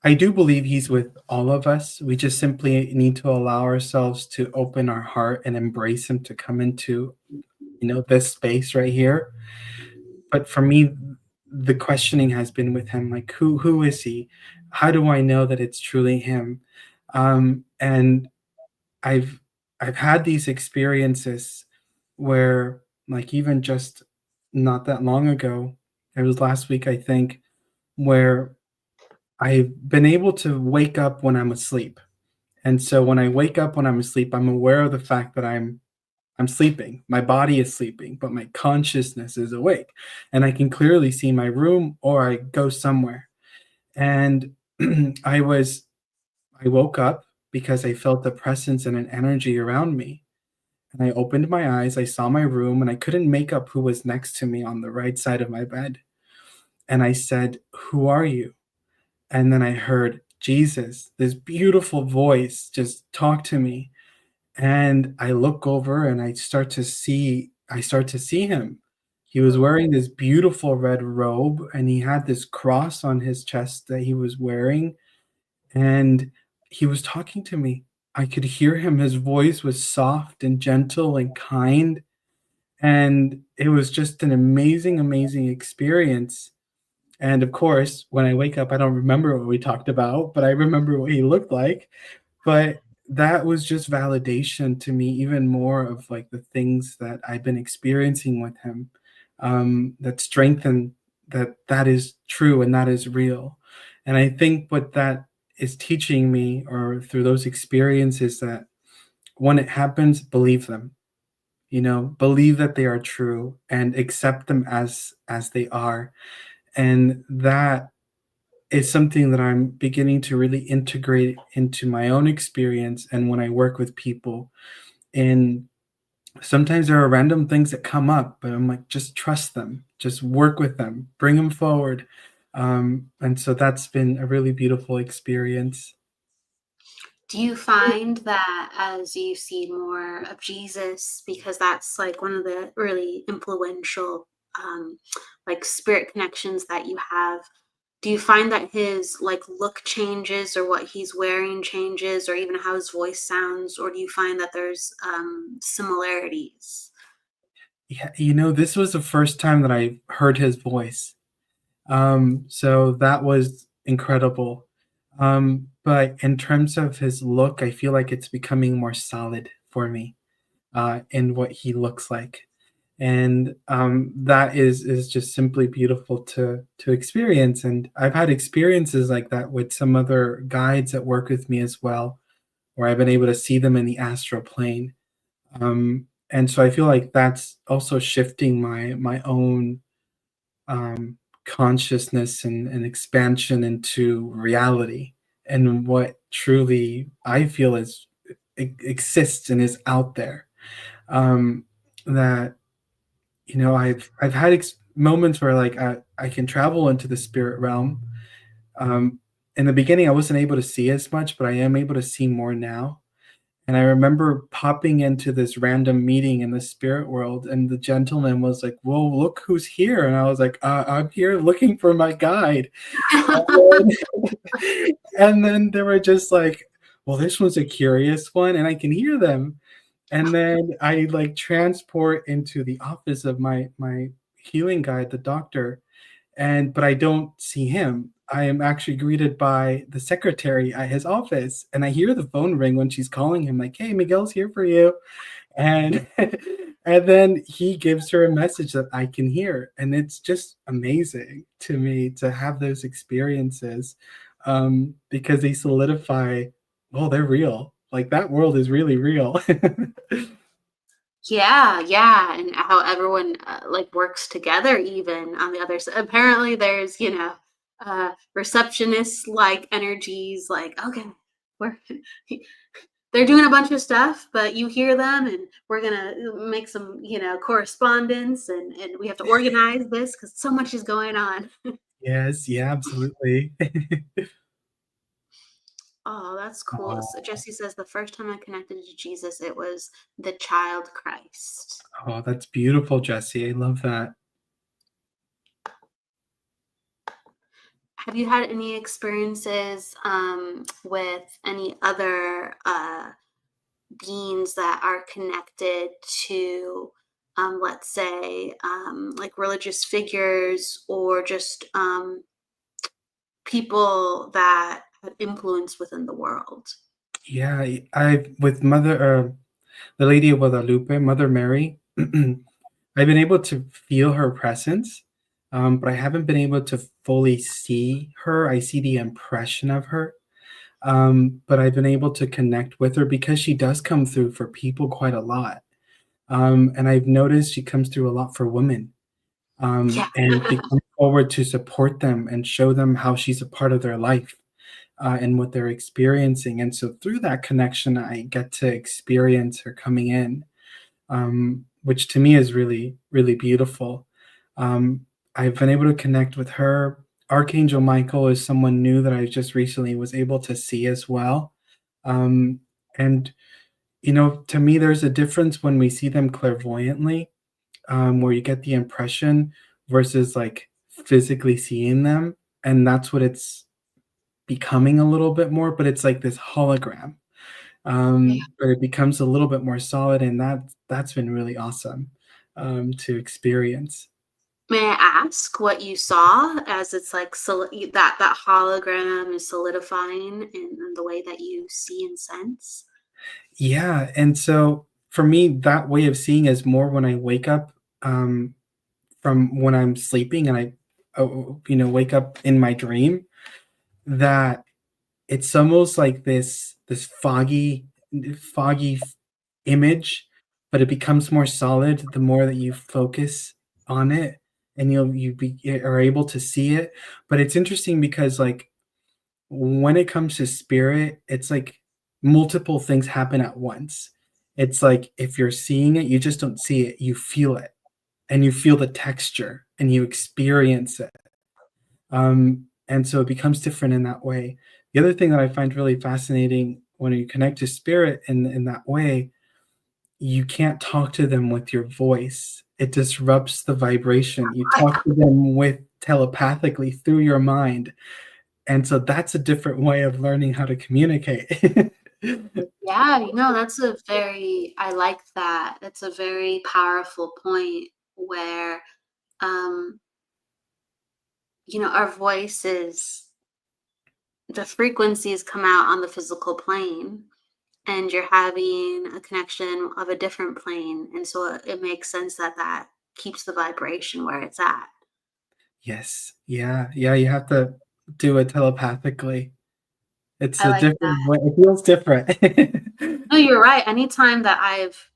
I do believe he's with all of us. We just simply need to allow ourselves to open our heart and embrace him to come into, this space right here. But for me, the questioning has been with him, like, who is he? How do I know that it's truly him? And I've I've had these experiences where, like, even just not that long ago, it was last week, I think, where I've been able to wake up when I'm asleep. And so when I wake up when I'm asleep, I'm aware of the fact that I'm sleeping. My body is sleeping, but my consciousness is awake. And I can clearly see my room or I go somewhere. And I was I woke up because I felt the presence and an energy around me. And I opened my eyes, I saw my room, and I couldn't make up who was next to me on the right side of my bed. And I said, "Who are you?" And then I heard Jesus, this beautiful voice, just talk to me. And I look over and I start to see him. He was wearing this beautiful red robe and he had this cross on his chest that he was wearing, and he was talking to me. I could hear him. His voice was soft and gentle and kind, and it was just an amazing, amazing experience. And of course, when I wake up, I don't remember what we talked about, but I remember what he looked like. But that was just validation to me, even more of like the things that I've been experiencing with him, that strengthen that is true and that is real. And I think what that is teaching me, or through those experiences, that when it happens, believe them. Believe that they are true and accept them as they are. And that is something that I'm beginning to really integrate into my own experience and when I work with people. And sometimes there are random things that come up, but I'm like, just trust them, just work with them, bring them forward. And so that's been a really beautiful experience. Do you find that as you see more of Jesus, because that's like one of the really influential like spirit connections that you have, do you find that his like look changes or what he's wearing changes or even how his voice sounds, or do you find that there's similarities? Yeah, this was the first time that I heard his voice. So that was incredible. But in terms of his look, I feel like it's becoming more solid for me, in what he looks like. And that is just simply beautiful to experience. And I've had experiences like that with some other guides that work with me as well, where I've been able to see them in the astral plane. And so I feel like that's also shifting my own, consciousness and expansion into reality, and what truly I feel is exists and is out there. Um, that I've had moments where, like, I can travel into the spirit realm. In the beginning, I wasn't able to see as much, but I am able to see more now. And I remember popping into this random meeting in the spirit world, and the gentleman was like, "Whoa, look who's here!" And I was like, "I'm here looking for my guide." And then they were just like, "Well, this one's a curious one," and I can hear them. And then I like transport into the office of my healing guide, the doctor, but I don't see him. I am actually greeted by the secretary at his office, and I hear the phone ring when she's calling him, like, "Hey, Miguel's here for you." And and then he gives her a message that I can hear, and it's just amazing to me to have those experiences, because they solidify, "Oh, they're real. Like, that world is really real." Yeah, yeah, and how everyone like works together even on the other side. Apparently there's, receptionists like energies like, okay, we're they're doing a bunch of stuff, but you hear them and we're gonna make some, correspondence and we have to organize this because so much is going on. Yes, yeah, absolutely. Oh, that's cool. So Oh, Jesse says the first time I connected to Jesus, it was the child Christ. oh, that's beautiful, Jesse. I love that. Have you had any experiences with any other beings that are connected to, let's say, like religious figures or just people that had influence within the world? Yeah, I with the Lady of Guadalupe, Mother Mary, I've been able to feel her presence, but I haven't been able to fully see her. I see the impression of her, but I've been able to connect with her because she does come through for people quite a lot. And I've noticed she comes through a lot for women, Yeah. and she comes forward to support them and show them how she's a part of their life, and what they're experiencing. And so through that connection, I get to experience her coming in, which to me is really, really beautiful. I've been able to connect with her. Archangel Michael is someone new that I just recently was able to see as well. Um, and, to me, there's a difference when we see them clairvoyantly, where you get the impression versus like physically seeing them. And that's what it's becoming a little bit more, but it's like this hologram. Yeah. But it becomes a little bit more solid, and that's been really awesome, to experience. May I ask what you saw as it's like that hologram is solidifying in the way that you see and sense? Yeah, and so for me, that way of seeing is more when I wake up, from when I'm sleeping and I, wake up in my dream, that it's almost like this foggy image, but it becomes more solid the more that you focus on it, and are able to see it. But it's interesting because, like, when it comes to spirit, it's like multiple things happen at once. It's like if you're seeing it, you just don't see it, you feel it, and you feel the texture, and you experience it. And so it becomes different in that way. The other thing that I find really fascinating when you connect to spirit in that way, you can't talk to them with your voice. It disrupts the vibration. You talk to them with telepathically through your mind. And so that's a different way of learning how to communicate. Yeah, I like that. It's a very powerful point where, um, our voices, the frequencies come out on the physical plane, and you're having a connection of a different plane. And so it makes sense that that keeps the vibration where it's at. Yes. Yeah. Yeah, you have to do it telepathically. It's I a like that. different way. It feels different. No, you're right. Anytime that I've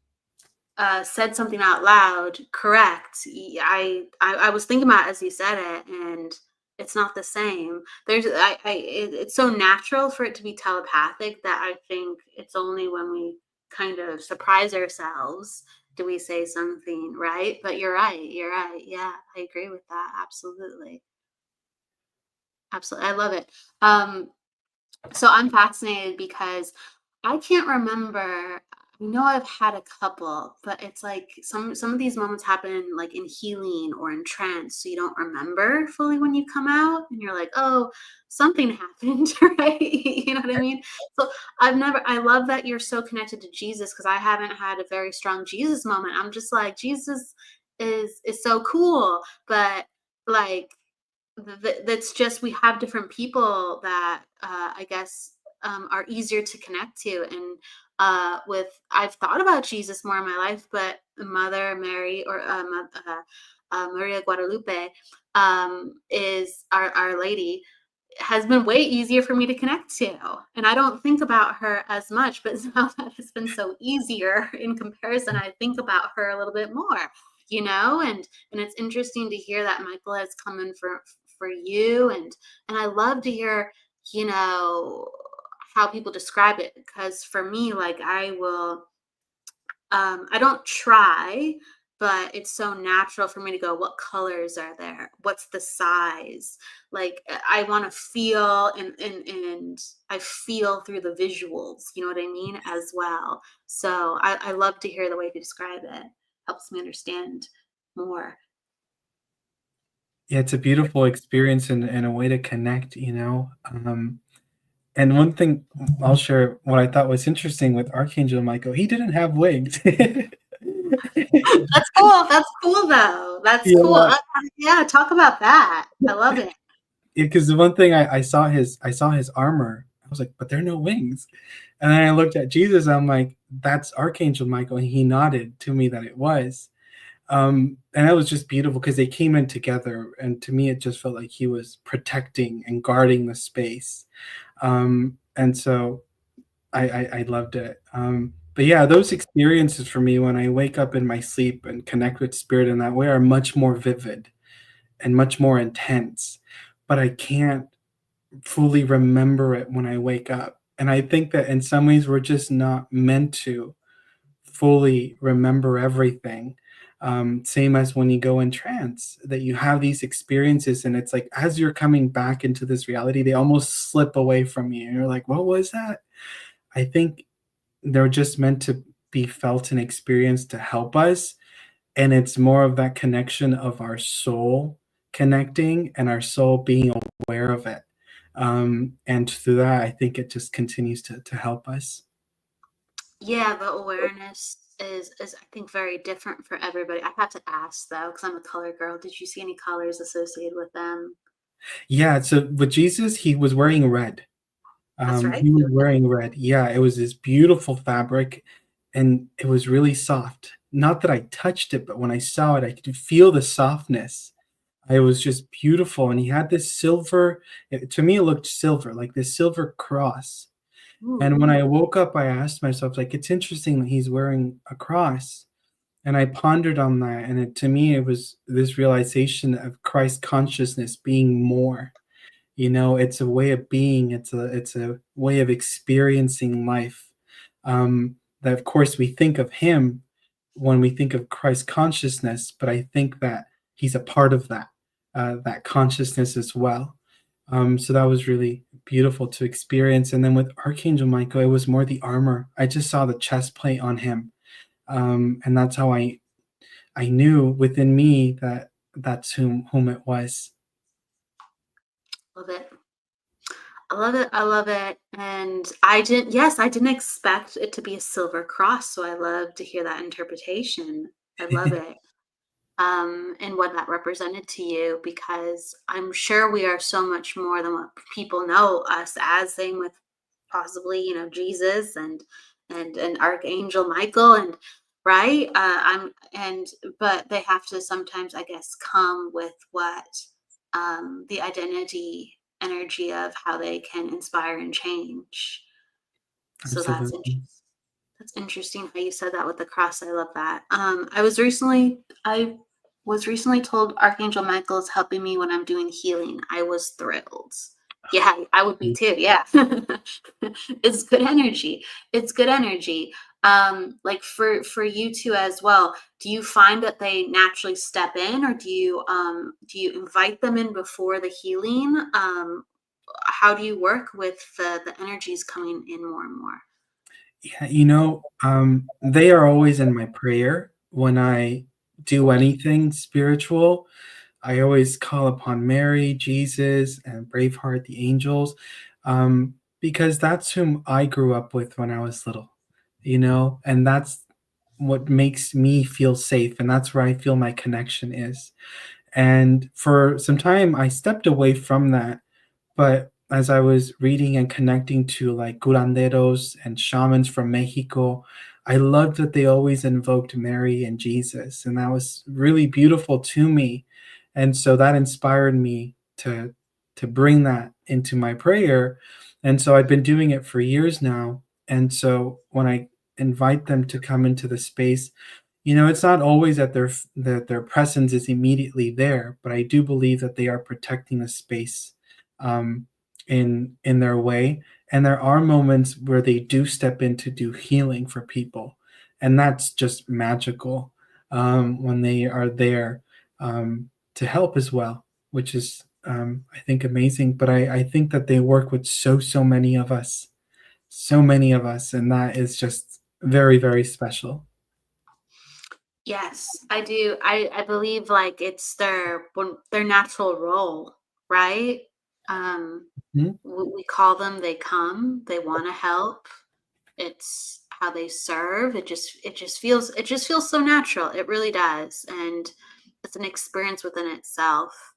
said something out loud, correct. I was thinking about it as you said it, and it's not the same. It's so natural for it to be telepathic that I think it's only when we kind of surprise ourselves do we say something, right? But you're right. You're right. Yeah, I agree with that. Absolutely. Absolutely. I love it. So I'm fascinated because I can't remember. I know I've had a couple, but it's like some of these moments happen like in healing or in trance, so you don't remember fully when you come out, and you're like, oh, something happened, right? You know what I mean? So I love that you're so connected to Jesus because I haven't had a very strong Jesus moment. I'm just like, Jesus is so cool, but like that's just we have different people that I guess are easier to connect to. And with I've thought about Jesus more in my life, but Mother Mary or Maria Guadalupe is Our Lady has been way easier for me to connect to. And I don't think about her as much, but now that has been so easier in comparison, I think about her a little bit more, and it's interesting to hear that Michael has come in for you, and I love to hear, you know, how people describe it, because for me, like I don't try. but it's so natural for me to go, what colors are there? What's the size? Like I want to feel and I feel through the visuals, you know what I mean, as well. So I love to hear the way you describe it. Helps me understand more. Yeah, it's a beautiful experience and a way to connect, you know. And one thing I'll share, what I thought was interesting with Archangel Michael, he didn't have wings. That's cool. That's cool though. That's cool. Yeah, Yeah, talk about that. I love it. because the one thing I saw his armor, I was like, but there are no wings. And then I looked at Jesus, I'm like, that's Archangel Michael, and he nodded to me that it was. And that was just beautiful because they came in together, and to me, it just felt like he was protecting and guarding the space. And so I loved it. But yeah, those experiences for me when I wake up in my sleep and connect with spirit in that way are much more vivid and much more intense. But I can't fully remember it when I wake up. And I think that in some ways we're just not meant to fully remember everything. Same as when you go in trance, that you have these experiences, and it's like as you're coming back into this reality, they almost slip away from you. And you're like, what was that? I think they're just meant to be felt and experienced to help us. And it's more of that connection of our soul connecting and our soul being aware of it. And through that, I think it just continues to help us. Yeah, the awareness is I think very different for everybody. I have to ask though, because I'm a color girl. Did you see any colors associated with them? Yeah, so with Jesus, he was wearing red. That's right. He was wearing red. Yeah, it was this beautiful fabric, and it was really soft. Not that I touched it, but when I saw it, I could feel the softness. It was just beautiful, and he had this silver, to me, it looked silver, like this silver cross. And Ooh. when I woke up, I asked myself, like, it's interesting that he's wearing a cross. And I pondered on that, and to me, it was this realization of Christ consciousness being more. You know, it's a way of being, it's a way of experiencing life. That of course we think of him when we think of Christ consciousness, but I think that he's a part of that consciousness as well. So that was really beautiful to experience. And then with Archangel Michael, it was more the armor. I just saw the chest plate on him, and that's how I knew within me that that's whom it was. Love it. I love it. I love it. And I didn't, yes, I didn't expect it to be a silver cross. So I love to hear that interpretation. I love it. And what that represented to you, because I'm sure we are so much more than what people know us as, same with possibly, you know, Jesus and Archangel Michael and right. But they have to sometimes, I guess, come with what the identity energy of how they can inspire and change. So that's Absolutely. interesting. That's interesting how you said that with the cross. I love that. I was recently told Archangel Michael is helping me when I'm doing healing. I was thrilled. Yeah, I would be too. Yeah. It's good energy. It's good energy. Like for you two as well, do you find that they naturally step in, or do you invite them in before the healing? How do you work with the energies coming in more and more? Yeah, you know, they are always in my prayer when I do anything spiritual. I always call upon Mary, Jesus, and Braveheart, the angels, because that's whom I grew up with when I was little, you know, and that's what makes me feel safe, and that's where I feel my connection is. And for some time, I stepped away from that, but as I was reading and connecting to like curanderos and shamans from Mexico, I loved that they always invoked Mary and Jesus, and that was really beautiful to me. And so that inspired me to bring that into my prayer. And so I've been doing it for years now. And so when I invite them to come into the space, you know, it's not always that their presence is immediately there, but I do believe that they are protecting the space, um, in their way. And there are moments where they do step in to do healing for people, and that's just magical. when they are there to help as well, which is, I think, amazing. But I think that they work with so many of us, so many of us, and that is just very, very special. Yes, I do. I believe like it's their natural role, right? Um, Mhm. we call them, they come, they want to help. It's how they serve. It just feels so natural. It really does, and it's an experience within itself.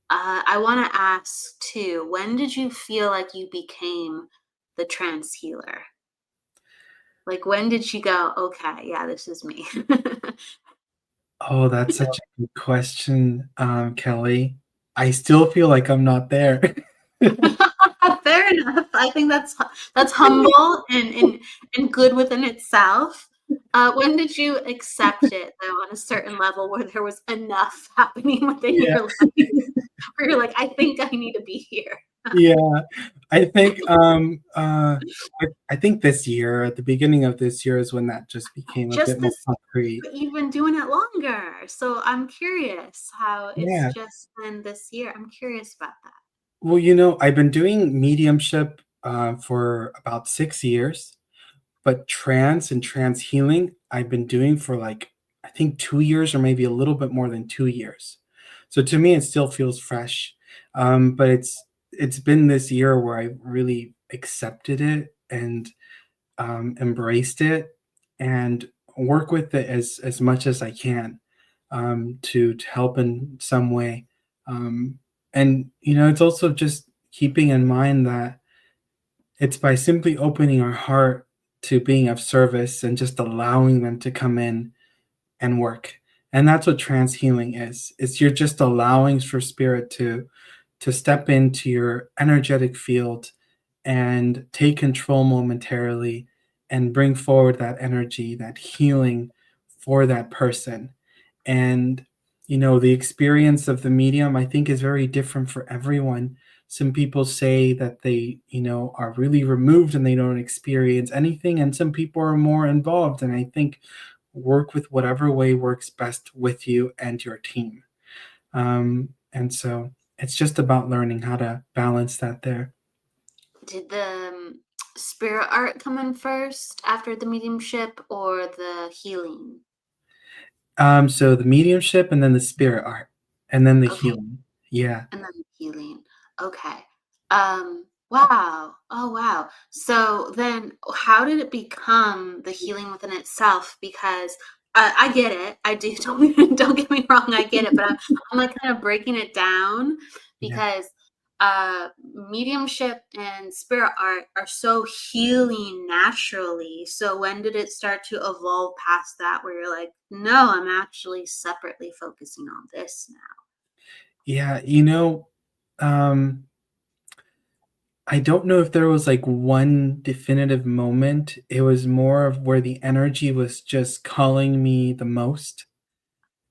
I want to ask too, when did you feel like you became the trance healer? Like, when did you go, okay, yeah, this is me? Oh, that's such a good question, Kelly. I still feel like I'm not there. Fair enough. I think that's humble and good within itself. When did you accept it though, on a certain level where there was enough happening within Yeah. your life where you're like, I think I need to be here? Yeah, I think, I think this year, at the beginning of this year is when that just became a bit Just more this, concrete. but you've been doing it longer. So I'm curious how it's Yeah. just been this year. I'm curious about that. Well, I've been doing mediumship, for about 6 years, but trance and trance healing, I've been doing for, like, I think 2 years or maybe a little bit more than 2 years. So to me, it still feels fresh, but it's been this year where I really accepted it and embraced it and work with it as much as I can, to help in some way. And it's also just keeping in mind that it's by simply opening our heart to being of service and just allowing them to come in and work. And that's what trance healing is. It's you're just allowing for spirit to step into your energetic field and take control momentarily and bring forward that energy, that healing for that person. And the experience of the medium, I think, is very different for everyone. Some people say that they, are really removed and they don't experience anything, and some people are more involved. And I think work with whatever way works best with you and your team. And so it's just about learning how to balance that there. Did the spirit art come in first after the mediumship or the healing? So the mediumship and then the spirit art and then the Okay, healing. Yeah. and then the healing. Okay. Wow. Oh, wow. So then how did it become the healing within itself? Because I get it. I do. Don't get me wrong. I get it. But I'm like kind of breaking it down Yeah. because mediumship and spirit art are so healing naturally. So when did it start to evolve past that where you're like, no, I'm actually separately focusing on this now? Yeah, um, I don't know if there was like one definitive moment. It was more of where the energy was just calling me the most,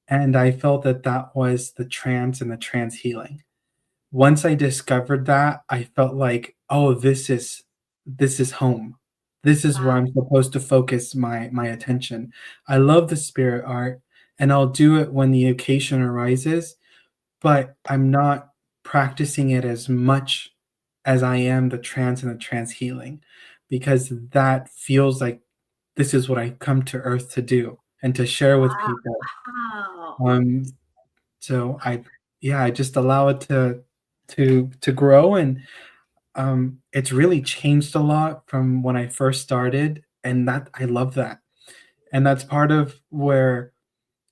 and I felt that that was the trance and the trance healing. Once I discovered that, I felt like, "Oh, this is home. This is where Wow. I'm supposed to focus my attention." I love the spirit art, and I'll do it when the occasion arises, but I'm not practicing it as much as I am the trance and the trance healing, because that feels like this is what I come to Earth to do and to share with people. Wow. Um, so I just allow it to grow, and it's really changed a lot from when I first started, and that I love that. And that's part of where,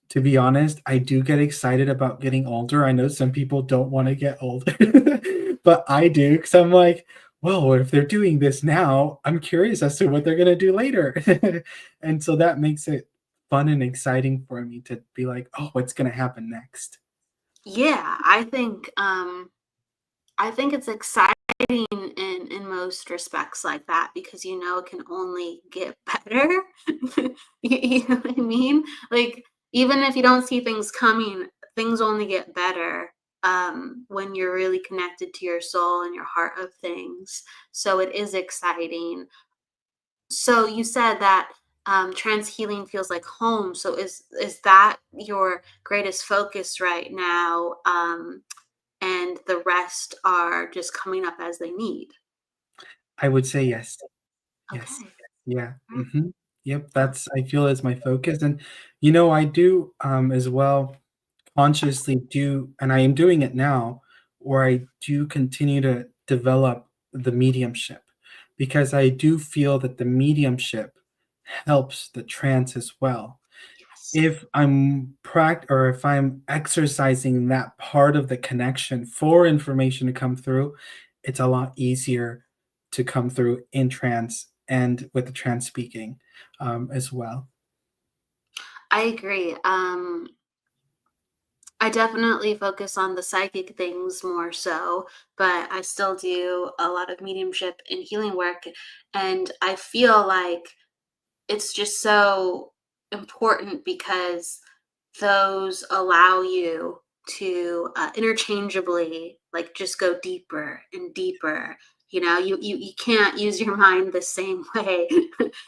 to be honest, I do get excited about getting older. I know some people don't wanna get older, but I do, because 'cause I'm like, "Well, if they're doing this now, I'm curious as to what they're gonna do later." And so that makes it fun and exciting for me to be like, "Oh, what's gonna happen next?" Yeah, I think it's exciting in most respects like that because it can only get better. You know what I mean? Like even if you don't see things coming, things only get better when you're really connected to your soul and your heart of things. So it is exciting. So you said that trance healing feels like home. So is that your greatest focus right now? And the rest are just coming up as they need. I would say yes. Yes. Okay. Yeah. All right. Yep. That's, I feel, is my focus. And, I do as well consciously do, and I am doing it now, where I do continue to develop the mediumship, because I do feel that the mediumship helps the trance as well. Yes. If I'm or if I'm exercising that part of the connection for information to come through, it's a lot easier to come through in trance and with the trance speaking as well. I agree. I definitely focus on the psychic things more so, but I still do a lot of mediumship and healing work. And I feel like it's just so important because those allow you to interchangeably like just go deeper and deeper. You can't use your mind the same way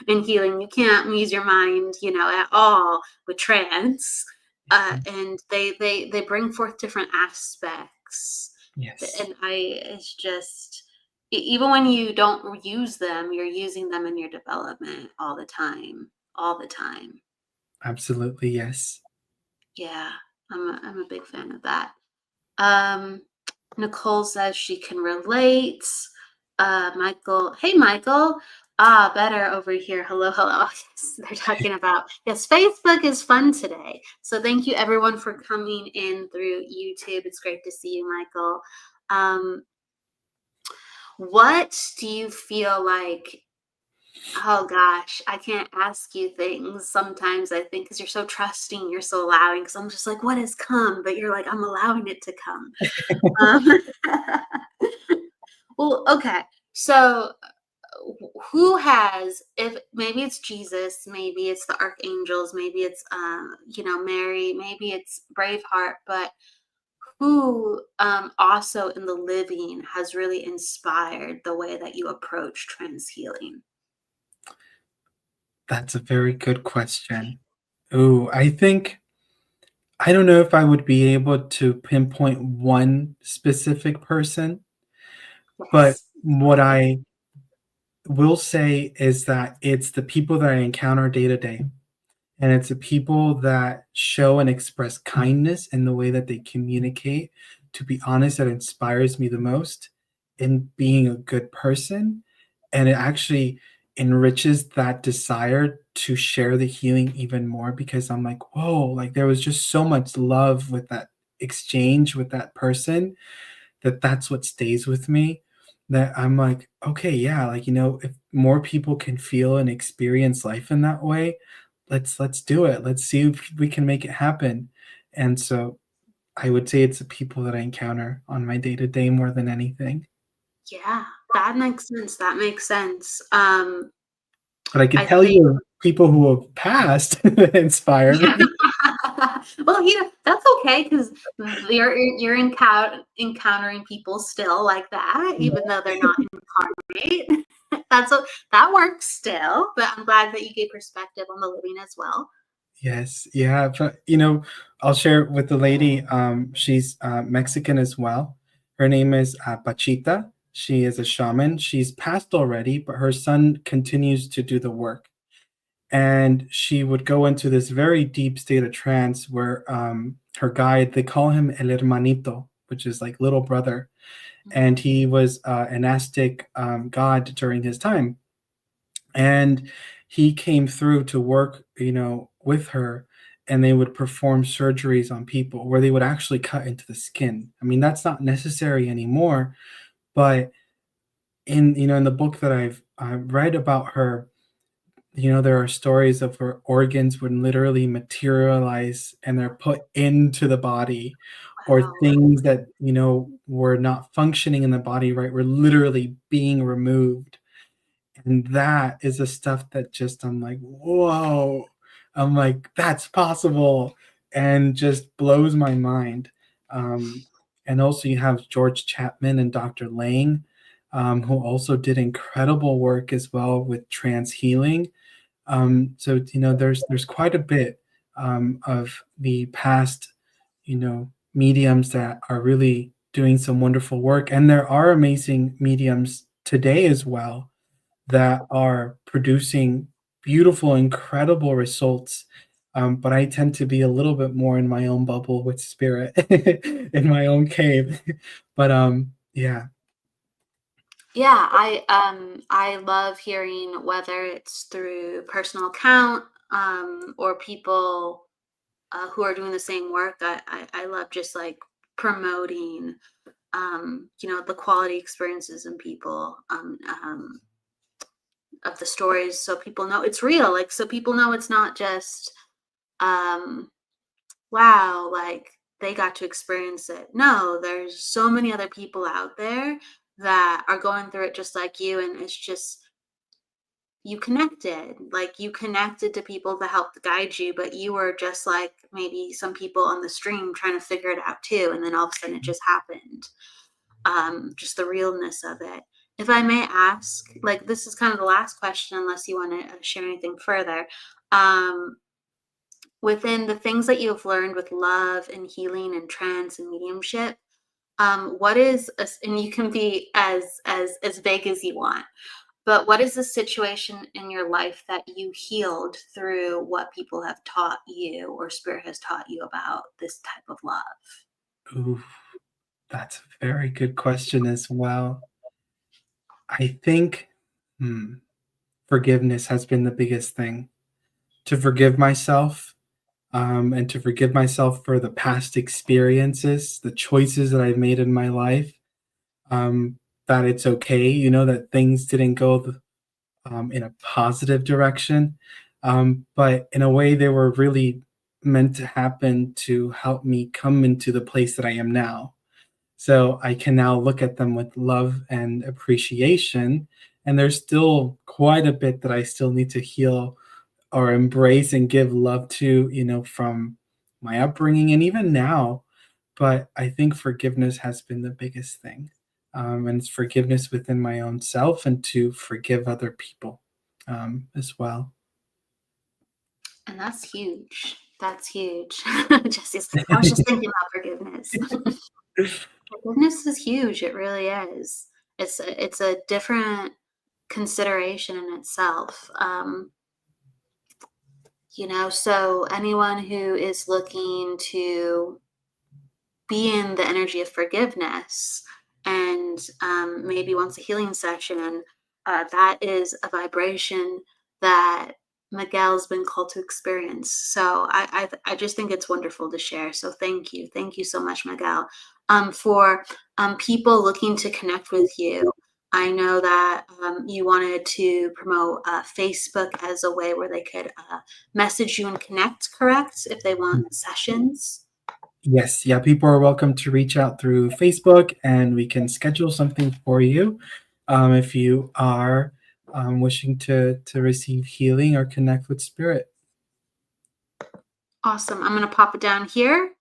in healing. You can't use your mind, at all with trance. And they bring forth different aspects. Yes, And it's just even when you don't use them, you're using them in your development all the time, all the time. absolutely. Yes. Yeah, I'm a big fan of that. Um, Nicole says she can relate. Michael, hey Michael. Ah, better over here. Hello, hello. Yes, they're talking about, yes, Facebook is fun today. So thank you everyone for coming in through YouTube. It's great to see you, Michael. What do you feel like? Oh gosh, I can't ask you things sometimes, I think, because you're so trusting, you're so allowing. Because I'm just like, what has come? But you're like, I'm allowing it to come. Um, well, okay. So, who has, if maybe it's Jesus, maybe it's the archangels, maybe it's, Mary, maybe it's Braveheart, but who also in the living has really inspired the way that you approach trance healing? That's a very good question. Oh, I don't know if I would be able to pinpoint one specific person, but Yes. what I will say is that it's the people that I encounter day to day. And it's the people that show and express kindness in the way that they communicate. To be honest, that inspires me the most in being a good person. And it actually enriches that desire to share the healing even more, because I'm like, whoa, like there was just so much love with that exchange with that person, that's what stays with me. That I'm like, okay, yeah, like, if more people can feel and experience life in that way, let's do it. Let's see if we can make it happen. And so I would say it's the people that I encounter on my day to day more than anything. Yeah, that makes sense. That makes sense. But I could I tell think, you people who have passed inspire yeah. me. Well, that's okay because you're encountering people still like that, even though they're not incarnate. That works still. But I'm glad that you gave perspective on the living as well. Yes, yeah, but, I'll share with the lady. She's Mexican as well. Her name is Pachita. She is a shaman. She's passed already, but her son continues to do the work. And she would go into this very deep state of trance where her guide, they call him El Hermanito, which is like little brother. And he was an Aztec god during his time. And he came through to work, with her, and they would perform surgeries on people where they would actually cut into the skin. I mean, that's not necessary anymore, but in the book that I read about her, there are stories of her organs would literally materialize and they're put into the body, or Wow. things that, were not functioning in the body right were literally being removed. And that is the stuff that just I'm like, whoa. I'm like, that's possible, and just blows my mind. Um, and also you have George Chapman and Dr. Lang, who also did incredible work as well with trance healing. So there's quite a bit of the past mediums that are really doing some wonderful work, and there are amazing mediums today as well that are producing beautiful, incredible results. But I tend to be a little bit more in my own bubble with spirit, in my own cave. But yeah. Yeah, I love hearing whether it's through personal account or people who are doing the same work. I love just like promoting the quality experiences in people of the stories, so people know it's real, like so people know it's not just um wow, like they got to experience it. No, there's so many other people out there that are going through it just like you, and it's just you connected to people that helped guide you, but you were just like maybe some people on the stream trying to figure it out too, and then all of a sudden it just happened. Just the realness of it. If I may ask, like this is kind of the last question unless you want to share anything further. um Within the things that you've learned with love and healing and trance and mediumship, what is and you can be as vague as you want, but what is the situation in your life that you healed through what people have taught you or spirit has taught you about this type of love? Ooh, that's a very good question as well. I think forgiveness has been the biggest thing. To forgive myself, and to forgive myself for the past experiences, the choices that I've made in my life, that it's okay, that things didn't go in a positive direction. But in a way, they were really meant to happen to help me come into the place that I am now. So I can now look at them with love and appreciation. And there's still quite a bit that I still need to heal or embrace and give love to, from my upbringing and even now. But I think forgiveness has been the biggest thing. And it's forgiveness within my own self and to forgive other people as well. And that's huge. That's huge. Jesse's like, I was just thinking about forgiveness. Forgiveness is huge. It really is. It's a different consideration in itself. So anyone who is looking to be in the energy of forgiveness and maybe wants a healing session, that is a vibration that Miguel's been called to experience. So I just think it's wonderful to share. So thank you so much, Miguel. For people looking to connect with you, I know that you wanted to promote Facebook as a way where they could message you and connect, correct? If they want sessions. Yes, yeah, people are welcome to reach out through Facebook and we can schedule something for you if you are wishing to receive healing or connect with spirit. Awesome. I'm going to pop it down here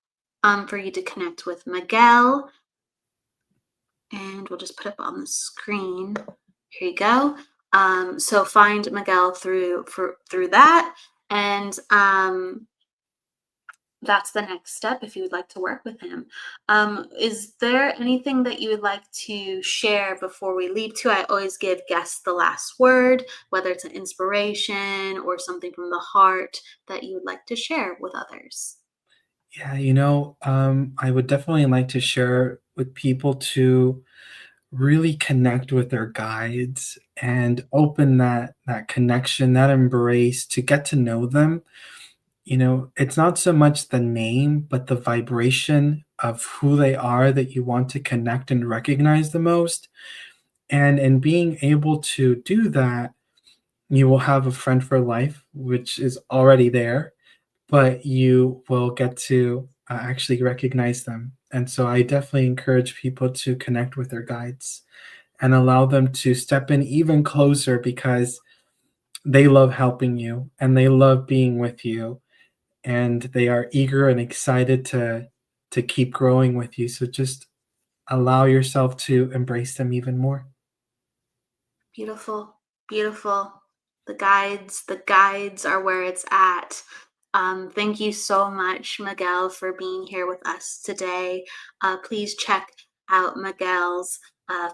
for you to connect with Miguel. And we'll just put it on the screen. Here you go. So find Miguel through that. And that's the next step if you would like to work with him. Is there anything that you would like to share before we leave to? I always give guests the last word, whether it's an inspiration or something from the heart that you would like to share with others. Yeah, I would definitely like to share with people to really connect with their guides and open that connection, that embrace to get to know them. It's not so much the name, but the vibration of who they are that you want to connect and recognize the most. And in being able to do that, you will have a friend for life, which is already there, but you will get to actually recognize them. And so I definitely encourage people to connect with their guides and allow them to step in even closer because they love helping you and they love being with you and they are eager and excited to keep growing with you. So just allow yourself to embrace them even more. Beautiful, beautiful. The guides are where it's at. Thank you so much, Miguel, for being here with us today. Please check out Miguel's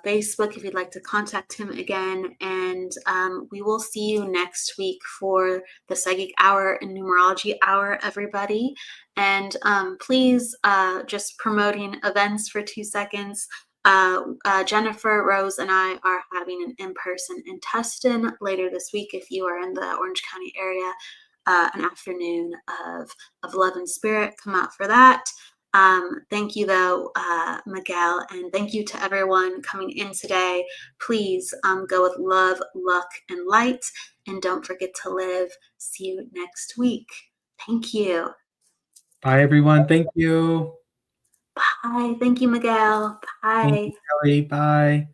Facebook if you'd like to contact him again. And we will see you next week for the Psychic Hour and Numerology Hour, everybody. And please, just promoting events for 2 seconds. Jennifer, Rose, and I are having an in-person in Tustin later this week. If you are in the Orange County area, an afternoon of love and spirit, come out for that. Thank you, though, Miguel, and thank you to everyone coming in today. Please go with love, luck, and light, and don't forget to live. See you next week. Thank you. Bye, everyone. Thank you. Bye. Thank you, Miguel. Bye. Thank you, Kelly. Bye.